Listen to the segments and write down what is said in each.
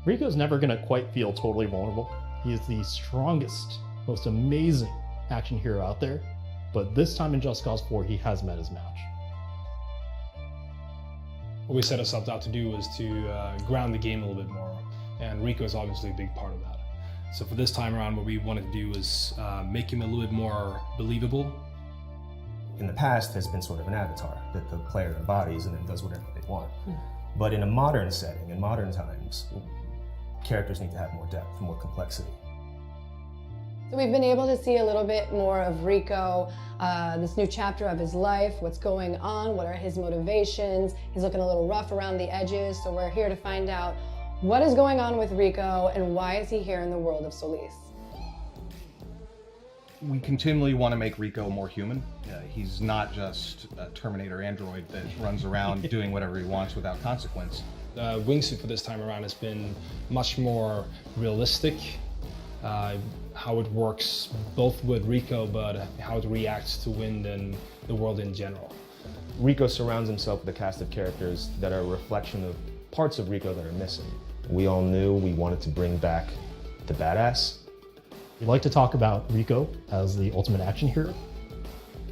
Rico's never gonna quite feel totally vulnerable. He is the strongest, most amazing action hero out there, but this time in Just Cause 4, he has met his match. What we set ourselves out to do was to ground the game a little bit more, and Rico is obviously a big part of that. So for this time around, what we wanted to do was make him a little bit more believable. In the past, there's been sort of an avatar that the player embodies and then does whatever they want. But in a modern setting, in modern times, characters need to have more depth, more complexity. So we've been able to see a little bit more of Rico, this new chapter of his life, what's going on, what are his motivations. He's looking a little rough around the edges, so we're here to find out what is going on with Rico and why is he here in the world of Solis. We continually want to make Rico more human. He's not just a Terminator android that runs around doing whatever he wants without consequence. The wingsuit for this time around has been much more realistic. How it works both with Rico, but how it reacts to wind and the world in general. Rico surrounds himself with a cast of characters that are a reflection of parts of Rico that are missing. We all knew we wanted to bring back the badass. We like to talk about Rico as the ultimate action hero.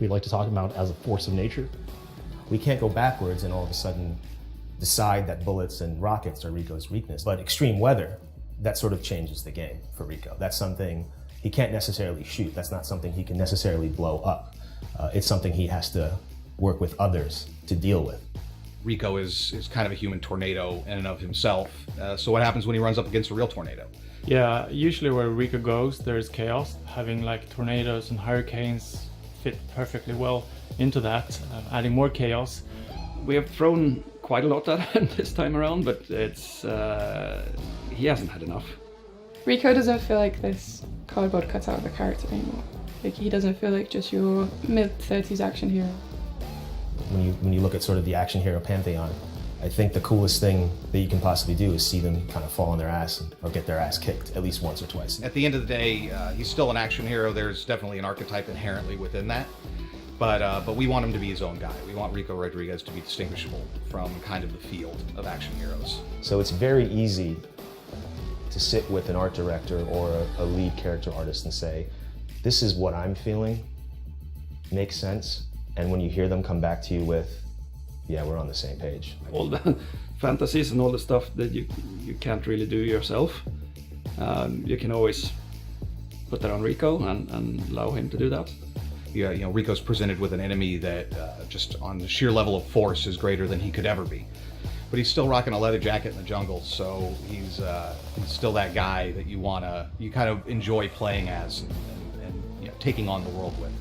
We like to talk about it as a force of nature. We can't go backwards and all of a sudden decide that bullets and rockets are Rico's weakness. But extreme weather, that sort of changes the game for Rico. That's something he can't necessarily shoot. That's not something he can necessarily blow up. It's something he has to work with others to deal with. Rico is kind of a human tornado in and of himself. So what happens when he runs up against a real tornado? Yeah, usually where Rico goes, there's chaos. Having like tornadoes and hurricanes fit perfectly well into that, adding more chaos. We have thrown quite a lot at him this time around, but it's he hasn't had enough. Rico doesn't feel like this cardboard cutout of a character anymore. Like, he doesn't feel like just your mid-30s action hero. When you look at sort of the action hero pantheon, I think the coolest thing that you can possibly do is see them kind of fall on their ass or get their ass kicked at least once or twice. At the end of the day, he's still an action hero. There's definitely an archetype inherently within that. But we want him to be his own guy. We want Rico Rodriguez to be distinguishable from kind of the field of action heroes. So it's very easy to sit with an art director or a lead character artist and say, this is what I'm feeling, makes sense. And when you hear them come back to you with, yeah, we're on the same page. All the fantasies and all the stuff that you can't really do yourself, you can always put that on Rico and allow him to do that. Yeah, you know, Rico's presented with an enemy that just on the sheer level of force is greater than he could ever be. But he's still rocking a leather jacket in the jungle, so he's still that guy that you kind of enjoy playing as and you know, taking on the world with.